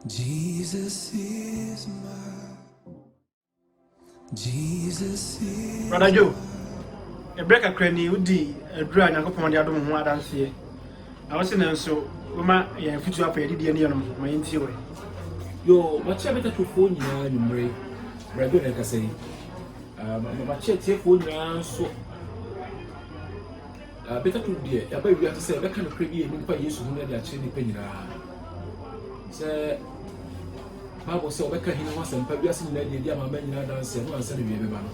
Jesus is Brother Joe, a break a cranny would be a dry and go on the other one. I don't see. I was in so, Roma, a future up a DNM, my interior. Yo, much better to phone you and Bray. Brother, like I say, my chat phone so better to dear. I bet we have to say that kind of crazy and by use of the actually penny. Say, Bible said, I can't was and Pabias in the idea my men dance and one said, everyone.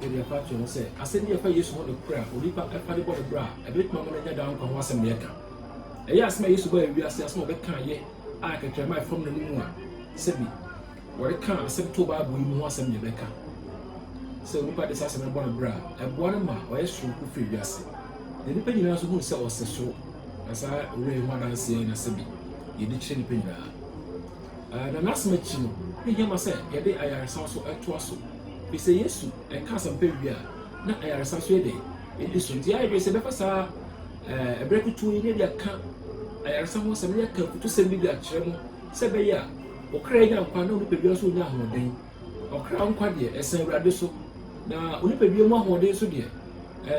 In the factory, say, I send you a use of the prayer, or leap up a funny body bra, a bit more than down from was a maker. I asked my use of where we are small back yet. I can try my from the new one. Said me, what a car, said to Babu, you want some Rebecca. So we got this as a bonnet bra, a bonnet or a shoe who free yes. The depending on who sells the show, as I really want to say in a semi. You did change penny. The last match, you hear myself, a day I are so at Twasso. We say yes, and cast some baby, not I are some day. It is the idea is a break to India camp. I are someone some year to send me that channel. Sabaya, or crying out, Pano, Pebble so now, or crown quadia, as a radiso. Now, only Pebble more days so dear.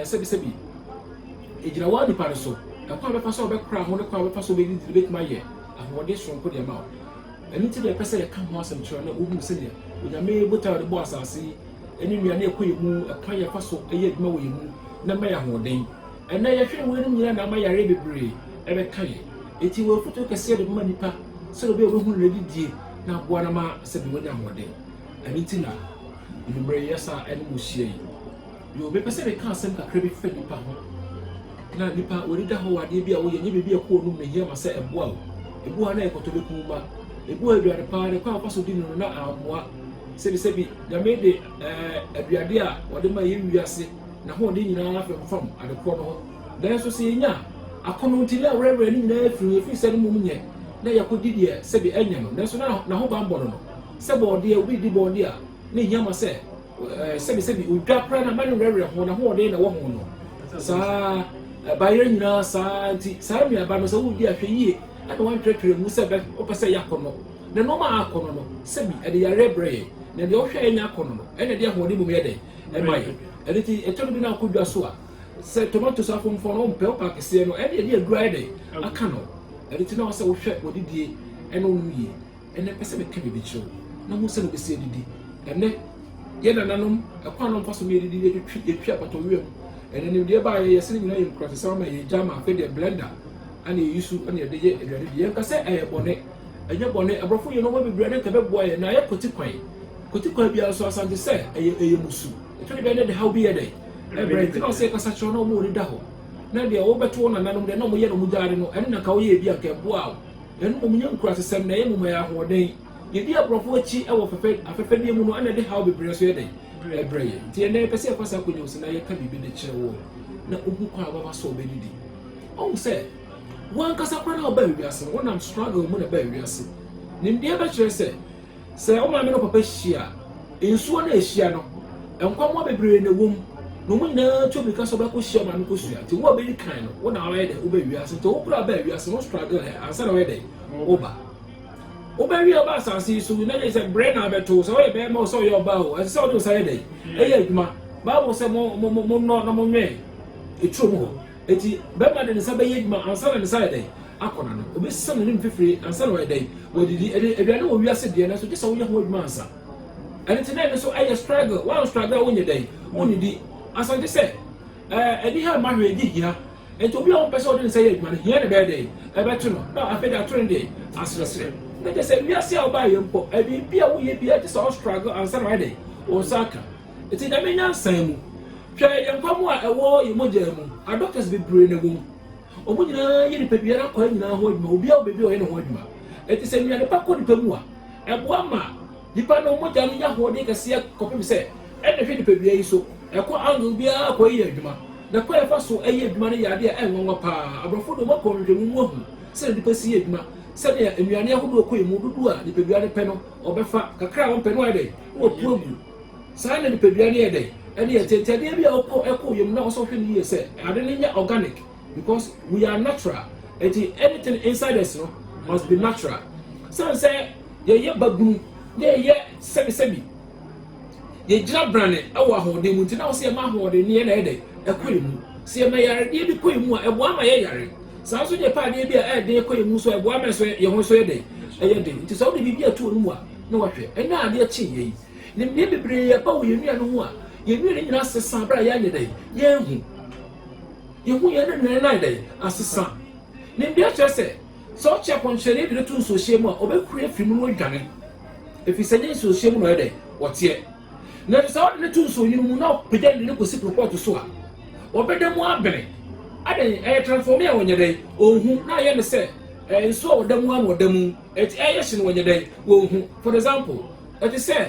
Sebi. If you want the parasol, a quarter pass over crown, one quarter pass over to debate my year, and what this from put your mouth. And until the person come once and churn, who said it, when I may put out the boss, I see, and in your near queen moon, a pie passo, a yet more you, no matter what day. And now you're feeling winning, and I may a brave, ever kind. It will put a set of money pa, so be a woman ready dear. Now, Guanama said, "When I'm one day." And it's now, you bring yes, and Mushi. You will be Pacific Castle, a credit friendly power. Now, Nipa, will it how I did be away and you be a poor woman here, myself, a bow. A boy never to look over. A boy, you are the part, a car also didn't know our what. Said, the made the idea, what the my you say. Now, what did you know from at the corner? There's to see ya. I come until I read in there through if you said woman yet. Now you could did here, said the engine. That's now hope I'm born. Sabo dear, we did born dear. Nay, Yama said, said, we got prana man rare when a whole day in a woman. Sir, by your side, Samia Banos, oh dear, for ye. I don't want to remove Sabbath or say Yacono. The normal Acono, Semi, and the Arabre, then the Osha and Yacono, and the dear Modimu Mede, and my, and it told me now could Jasua. Said tomatoes are from home, Pelpa, Cassiano, and a dear dry day, a canoe. And it's now so shut what did ye, and only ye, and the Pacific can be shown. No more said the city, and then yet anonum, a panel possibility to treat a chap at a room, and then thereby a sitting in across the summer, a jama, fed a blender, and you use on your day, and the young cassette, a bonnet, and your bonnet, a before you know what we bread and a boy, and I put it quite. Could it be also as I said, a musu? It will be how be a day. Every thing I say, such a no more in Daho. Now they are over to one another, they know me, and a Kawi be a camp. Wow. And young cross the same name, where I hold day. You dear Profochi, I will fed a fedium, and a day how we bring us your day. A brain. TNA Pacific was up with you, and I can be the chair. No, Ubuka was so baby. Oh, say, one Casapana baby, one I'm struggling with a baby. Nim dear Bachelor said, say, oh, my men of Papacia, in Swan Asiano, and come up a brain in the womb. No one now to because of a cushion and cushion. To what very kind of one hour, Obey, as to open a baby as no struggle, and said already. Oba. Obey your bass, I see, so you know, it's a brain of a tool, so I bear more so your bow, and so to say, eh, ma, Bow was a more not no more. It's true. It's better than the Sabbath, and Sunday Saturday. Aconan, Obi Sunday free and Sunday day. What did you know we are sitting there, so just only hold Mansa. And it's never so I struggle, one struggle on your day, only the. As I said, I did have my idea, and to be on person didn't say it, man, here a bad day. I bet you know, no, I fed a trend day, as I said. They said, we are still by your book, and be a be at this all struggle on Saturday, or Saka. It's in the main same. Try and come a war in Mojem, our doctors be brewing a womb. Or would you be a coin now, hold me, be able to any hold me. It is a mere Paco de Pemua, and one ma, depend on what Yamia holding a sea copy say, and the Philippe so. A quite angle be a quay, the quay for so a money idea and one pa, a before the work on the woman, said the Percy, said a millionaire who will quay Mudua, the Pebiani Penno, or Befa, a crown penwide, or poor you. Sign the Pebiani day, and yet tell me echo you know social years said, I didn't organic, because we are natural, and anything inside us must be natural. say ye bagu ye sebi ye gyina brane ɛwɔ ahoɔden mu nti na wo se ma ahoɔden ne na ɛdɛ ɛkɔ mu se ma yare de bi kɔ mu a ɛboa ma ye yare saa so nye pa de bi a ɛde kɔ mu so ɛboa ma so ye ho so ɛdɛ ɛyɛ de nti sɛ wo de bibia to no mu a na wahwɛ ɛna ade akyi ye ne me bebree ya ba wo ye nua no ho a ye nua ne nyina sesa bra ya nye dɛ ye hu ye ne na dɛ asesa ne bia kyerɛ sɛ so che ponchene de to nso hye mu a obekure afi mu no dwane efi sɛ ne nso hye mu no ɛdɛ wɔte na sɛ ɔde ne to nso yi mu na pagya ne kosi report so a obɛda mu abene ade transform ya wonye dɛ ohun na yɛ ne sɛ nso a wɔda mu am wɔda mu ɛyɛ hye no wonye dɛ ohun for example ɛte sɛ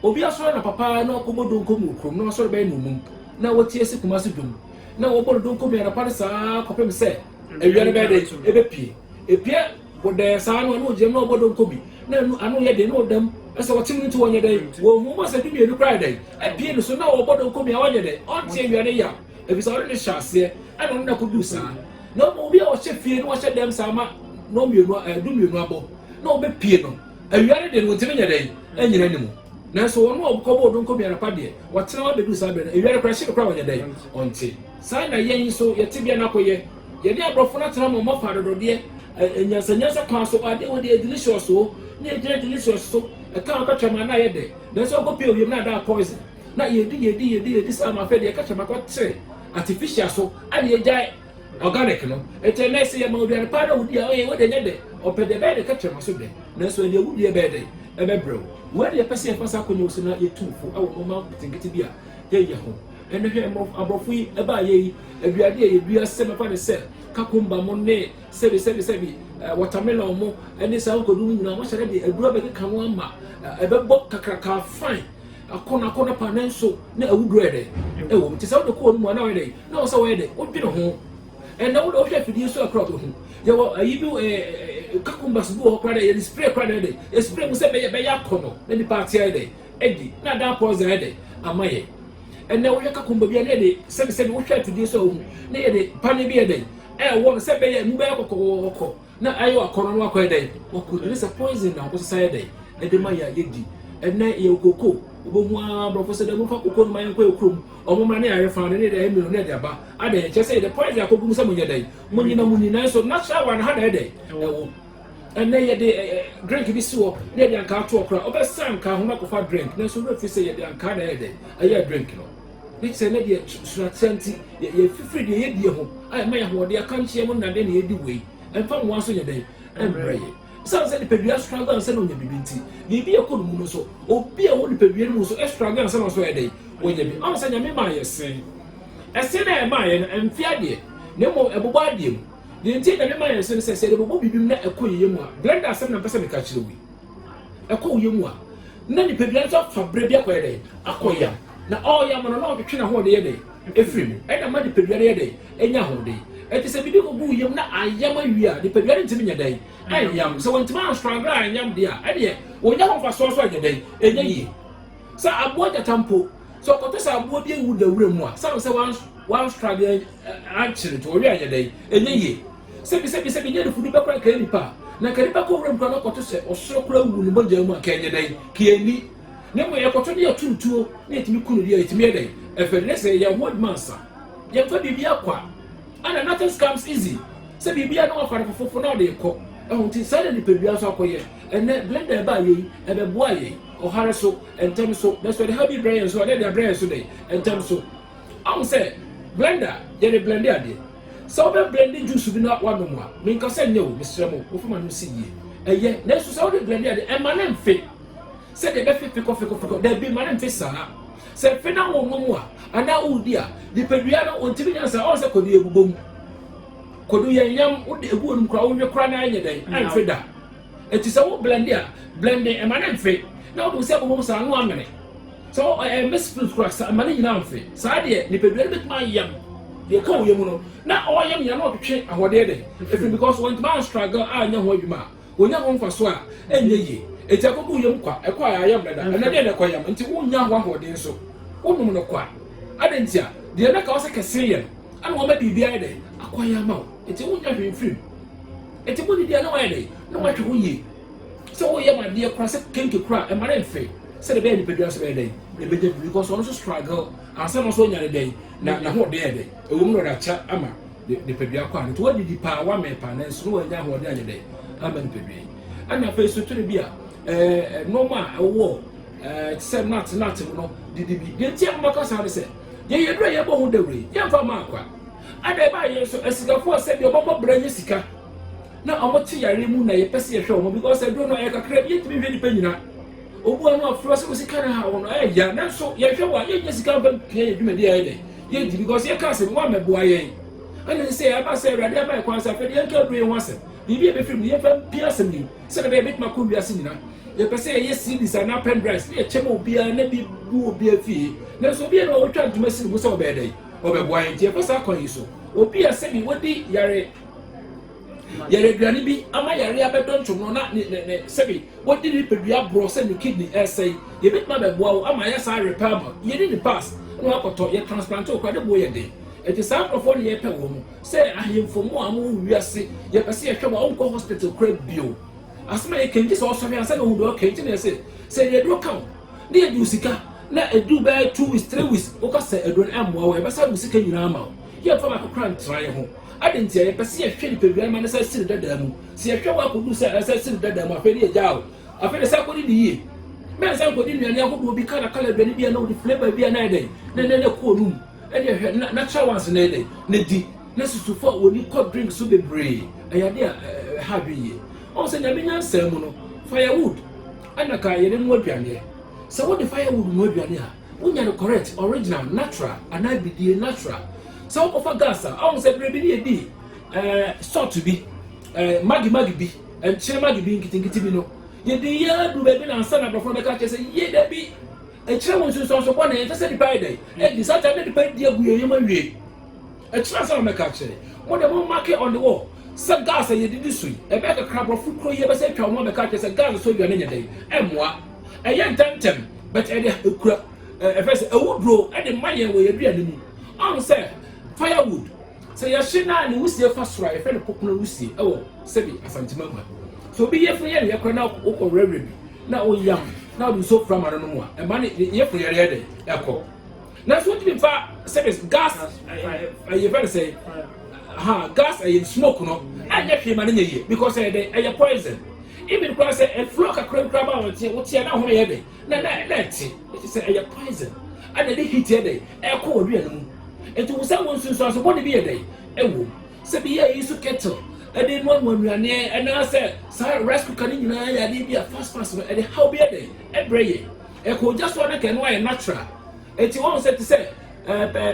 obi asɔre na papa na ɔkɔbɔ donko mu krom na ɔsɔre bɛyɛ no mu na wɔtie se kuma se dum na wɔbɔ donko mu na pa saa kɔpem sɛ ewiare bɛde ebepie epie bode saa no no gem no obodo nkobi na anu ye de no dam ese wotim nti wonye de wo hu mo se bi enu kra de epie no so na obodo nkobi a wonye de ontie ewiare ya ebisa ore ne hyase ana no kodu saa na obi a wo hye fie no wo hye dem saa ma no mienu du mienu abo na obepie no ewiare de no wotim nye de anyira nimu na so wono obodo nkobi ara pa de wotena wa bedu saa be no ewiare kra hye kra wonye de ontie saa na yen so yetibia na koye ye dey abrofo na tena mo mafa dodode enyansa kan so ade wo dey delicious so na dey delicious so e kan ka chama na ye dey na so go pay oyem na da poison na ye di sa ma fe dey ka chama ko tre artificial so ade ye jai organic no e te na se ye ma obian pa da wudi a wo dey nye dey opede be dey ka chama so dey na so dey wudi e be dey e be bro wo dey pese fasa ko nyo so na ye tumfo awo mo ma tingiti bia ye ho ene hwe mo abrofo yi e ba ye aduade ye dua se me pa ne se kakumba mo ne sebi watermelon mo ene sa ko dum nyina mo hyere de adura be ka ho ama e be bo kakraka fine akona panenso na awuduro ede e wo ti sa wo ko no na wo de na wo sa wo de wo dwene ho ene wo hwe afidie so akra to ho ye wo ayi bi kakumba so wo kra de ye spray kra de e spray mo se be ya kono na ni party ede edi na da pause ede amaye ene wo kakumba bia na de sebi wo hwe afidie so ho na ye de pane bi ede wo se be ye mu be kokoko na ayo akono no akoy dey wo there is a poison na wo say dey e de ma ya yedi ene ye kokoko obo mu a professor de mu fa kokoko no ma yen ko ekrom omo ma na ya fa ne dey emi no na dey aba ade che say the poison akogu mu se mu nyedey mu nyina mu nyina so natural one ha na dey wo ene ye de drink bi si wo na dey anka to okra obe sam ka ho na ko fa drink na so no fi say ye dey anka na dey aye drink no ni se na dey suratenti ye fifiri de ye die ho ai ma ya ho de aka nchie mu na de na ye di wei emfa mo aso ye dey embraye so say the pedua struggle and say no nya bibinti bibi e ko no mu no so obi a wo ni pedua no so struggle and say no so ye dey wo nya bi am say nya me ma ye sen ese na e ma ye emfi ade ne mo ebobo ade mu de nti na me ma ye sen say de bobo bibim na e ko ye mu a blender asem na pese me ka kire wi e ko ye mu a na ni pedua so fa bre bi akoye dey akoya na all ya mana na odetwe na ho de ye dey efrim e na ma de pedua ye dey enya ho dey e ti se bi de ko bu yem na ayam awi a de pedua ntimi nya dey ayam so wontima struggle ayam de a e de wonya ho fa so nya dey enya yi sa abo ja tampo so ko to sa abo bi ewu da wura mu a sa se one struggle actually to ori anya dey enya yi se bi nya de fudu be kra ka ni pa na ka ni pa ko wura mu na ko to se osoro kra wu ni bonja mu a ka enya dey ki ani ne mo ye koto ne ya tuntuo ne etimi kunu dia etimi eden efe ne se ya word mansa ye fa bibia kwa and nothing comes easy se bibia no afa fofofo na de ko ehunti sale ni pedua so akoye ene blender ba ye ebe boa ye ohare so entem so na so de happy brain so de brain so de entem so am say blender ye de blender ade so be blending juice bi na wano mo a me nka se nye o misremo o fuma no si ye eye na so so de blender ade e ma na mfe se de be fiko de bi ma na mfe sana se fe na wo mu a ana udi a di pedua no ontimi nyansa o se kodu ebubom kodu yanyam wo de ebu onum kra wo hwe kra na anya dan amfe da eti se wo blender e ma na mfe na wo se ebubom sa no amene so miss fruit kra sa ma na nyina mfe sa de ni pedua de betuma yam de ka wo yam no na o yam nyina no twetwe ahode de if because want man struggle anya ho adwuma onya ho mfa so a enye yi eti akobu yam kwa e kwa ayam da na de kwa yam nti wo nya ho ahode so wonum no kwa adentia de na ka wose kese ye ana wo ma bibia de akwaya ma eti wo nya hwe film enti mo di na wa dey na wa hwe yi so wo ye ma de kra se kenke kra e ma na mfe se de be ni pedua so be dey e be dey because on so struggle ansa no so nya dey na ho dey dey e wo mu no da cha ama de pedua kwa nti wo di pa wa me pa na so wo nya ho dey anya dey ama ni pedua ana fe so tire bi a normal wo se not no di bi de ti am ka sa de se ye dro ye bo ho dawre ye mfa ma akwa ada ba ye so asigafo se de obo bra nya sika na omote yare mu na ye pese ye hwe omo because I don't know e kakra bi yetimi hwe ni panyina obu anu afro se sika na ha wono ya na so ye hwe wa ye nya sika ba pie ye dwuma de ye de ye di because ye ka se mo meboa ye ana se aba se rade aba kwa sa fe ye ka dru ye ho asem bibi e be firi ye fa pia asem ni se de be bitma ko wiase nyina ye pese ye CDs na pen drives ye chema obi a na bi bu obi afie na so obi na o twa dwuma si mu se obedai obeboa ye tie pesa kon yi so obi a se bi wodi yare aduane bi ama yare abedon twom na ne sebi wodi ni pedua bro se ni kidney essay ye bitma beboa wo ama ya sa repair ma ye ni pass no akoto ye transplant okwa de bo ye de eti sa profo ne ye pe wo mu se ahemfo mu amu wiase ye pese ye hwe wo onko hospital crab bio asema ye kenji so so ya se no do kenji ne se ye do kan ne ye du sika na edu ba 2 weeks 3 weeks o ka se edu na amwa wo ye besa du sika nyina ama ye fa ma kokran try ho adentia ye pese ye hwe ni pedua ma ne se siri dada mu se ye hwe wa ko du se siri dada mu afeli ye jao afeli se ko di yi me se ko di nuane akodo bi kala aduane bi na o di flavor bi na eden ne ko num e de natural ones na eden ne di na susufo woni cold drink so bebre ayade ha bi ye o se nya bi nya nsam no firewood anaka ye ne mu aduane se wo de firewood mu aduane ha wonya the correct original natural anabidie natural so wo fa gas a se brebi ni edi salt bi magi bi enchire magi bi nkitingiti bi no ye de ya du be na ansa na before ka che se ye da bi enchire won so kwa na ye se di pai dai di sata de pai di agu ye ma wie enchire sa me ka che mo de mo mark on the wall se gas ye di sui e be ka crab fu kro ye be se twa mo be ka che se gas so dwane nya dai emoa e ye ntantem but e de kura first e wudro e de maye we ye duane mu on se firewood say ya shina ni wusie fa sora e fe ne popular wusie e wo sebi asantima ma so bi ye free ye kra na wo rebre bi na o yam na do so from ano mu a e ma ne ye free ye de e ko na so ti fa sebi gas ye fa say gas e smoke no anya hwe ma ne ye because e de e poison even kwa say e flock akra ba wo tie na ho ye de na ti it say e poison and the heat ye de e ko wo ria no mu enti wo sa won sunso aso boni bi ye dai ewo se bi ye isu kettle e de no nwanuane e na se sa rescue kan nyina ya de bi a fast no e de how bi ye dai e breye e ko just one can why natural enti won se ti se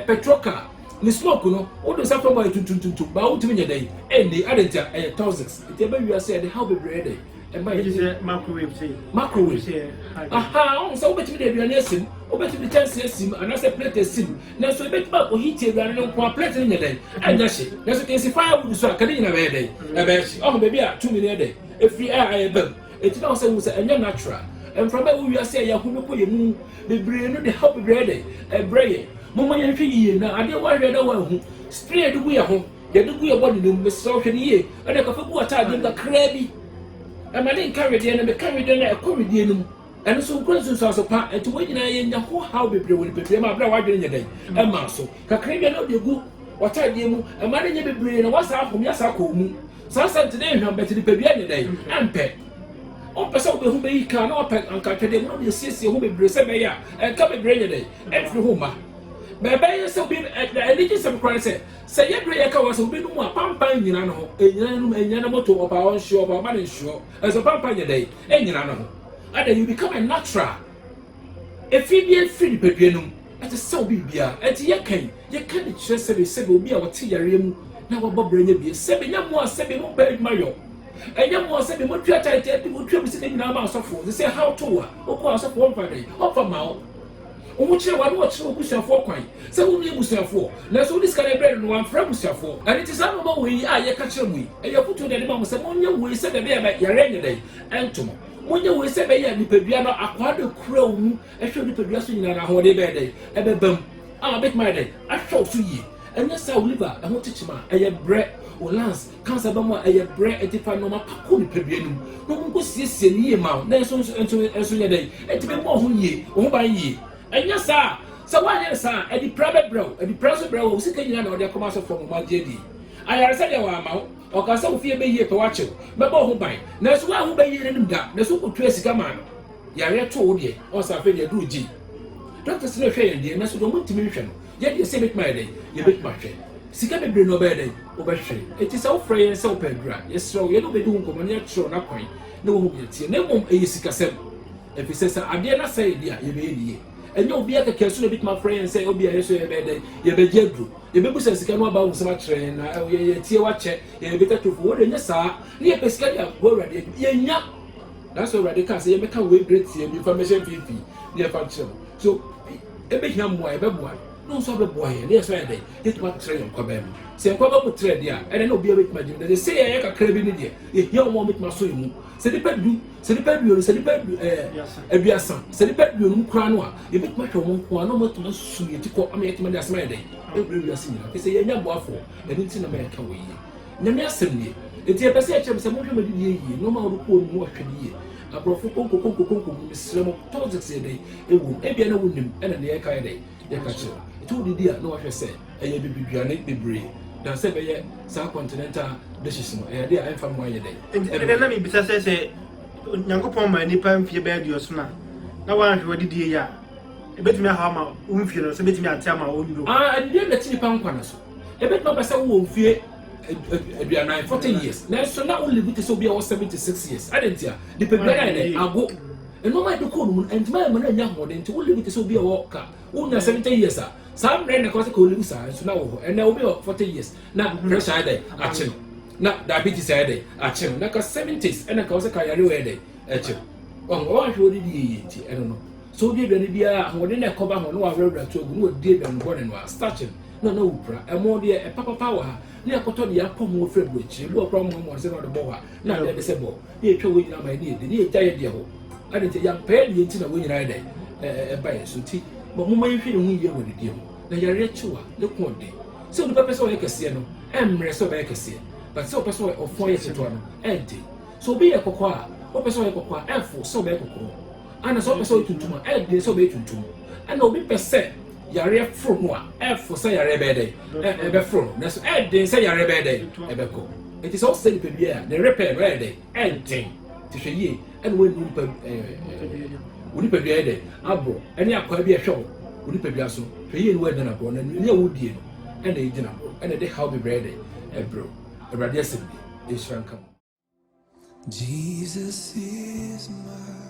petroka ni smoke no wo do sa from by tuntuntuntu ba wo timi nye dai e ni adentia e thousands enti be wi ase e de how be breye dai e ba ye microwave say on so betimi de aduane asim obetimi chance asim anase plate asim na so betima ko heat aduane no ko plate ni nyedai anya hye na so can see firewood so akade nyina be dai e be hye oh baby a 2 million dai e free air bam eti na so say anya natural and from where we are say ya hunu ko ye mu bebre no de help bebre dai e breye mo ma ye hwe yiye na ade wa hwe da wa hu spray de gu ye ho ye de gu ye body no me so hwe ni ye ade ka fa gu ata ade ka krabi I didn't carry the enemy, carry the enemy, and so Christians also part and to wait in a how be will be my brother in your day. And Maso, Kakrina no be good, what I did, and my name be brain, what's up from Yasaku. So I said today, I'm better to be any day, and pet. On person who be cannot pet and catch them, no, you see, who be Brisbane, and come a brain a day, and through whom. Bebe so be at the religious of Christ say ye great was be no more pampan nyina no enyana moto of our show of our money show as a pampan day enyina no and you become a natural if you be free peduanum at a so bibia at ye can just say be a what yare mu na wo bobranya bi sebe nya mo sebe mo ba mayo enya mo sebe mo twa tight mo twa bi se nyina ma asofo they say how to wa okọ asofo on friday ofa ma Omuchire wa no chire obusuafo kwan se wo nu ebusuafo na so dis kan ebre no wan fra busuafo and it is am ma we a ye ka kire mu e ye futu de ma mo se monye we se de be yare nye dai entomo monye we se be ya nipadua no akwado kura mu ehwe nipadua so nyina na ho de be dai e be bam a bit my dai ahwe so yi and yes, I live I want to teach a bread or lance, cancer bama a bread at the final Pacuni Pebianum. No one goes see a year mount, there's also a day, and to be more ye, or by ye. And yes, sir, so why, yes, sir, at the private bro, at the present bro, who's sitting on their commercial from my JD. I said, I'm or can some fear be here to watch you, but who buy. That's why who buy you in that, the super tracy come on. Yare told ye, or something you do G. Doctor Snowshay and the Nasso don't want to mention. Yet you say it my day, you make my share. Sika be no bad day, Obershay. It is all free and so pedra. Yes, so you don't be doing come on yet, show not point. No one yet see, no one a Sika sem. If he says, I dare not say, dear, you may. And you'll be at the castle bit my friend and say, oh, be a so bad day, you be Jedru. You be says, you can know about so much train, you tear watch it, you better to forward in your sir, near Pescaria, go ready, yeah. That's already because you make a way great information VP, near function. So, a big young boy, no sort of boy, and yes, I did what train on Cobem. Say, a couple of trade there, and I know be a bit magic. They say I can crave in India. If you want with my swim, say the bedroom, a biasan, say the bedroom, Cranoa, you make my own one, no more to swim to call me at my last Monday. Every year, they say a young boy for, and it's in America way. Namia Sunday, it's a passage of some of the no more poor more year. A prophet Coco, Miss Slamo, told day, it would be no woman and an air day. It told the dear, no, I say, a baby granite debris. Now, say, South Continental dishes, a dear, I'm from my day. And let me be say, Yango Poma, any pump your bed, your son. Now, one who did ya. A bit me how my own funeral, so bit me at my own. I didn't let you pound corners. A bit not by some won't fear. 40 years. Now, so not only with this will be 76 years. I didn't hear. The people I go. And no matter the cool and my man and young one to only with this will be a walker. Only 70 years. Some ran across the cool side, so now, and there will be 40 years. Now, pressure day, action. Not diabetes day, action. Like a 70s and a cause a career day, action. Oh, what would it be? I don't know. So did the Libya, who didn't cover on no other to go dead and born and was starching. No, a more dear, a papa power. Near Cotonia, come more February, no problem was on the boa, not the disabled. Near 2 weeks on my knee, the near tired dear. I didn't a young pair, the incident winning idea, by a suit, but Mumma, you feel me with the deal. Now you're rich, look one day. So the purpose of a casino, and rest of a casino, but so person of 4 years to one, empty. So be a cocoa, or person of a cocoa, and for so bad cocoa. And as also to my head, so big to and no be per se. Yare from one, for say a rebede, a from. That's they say a rebede, a beco. It is all said the repair ready, and thing to say ye, and when we per day, abro, and ya quite be a show, we per yaso, for ye word than a bone, and you would deal, and a dinner, and a day how be ready, a bro, a radiacity is frank. Jesus is my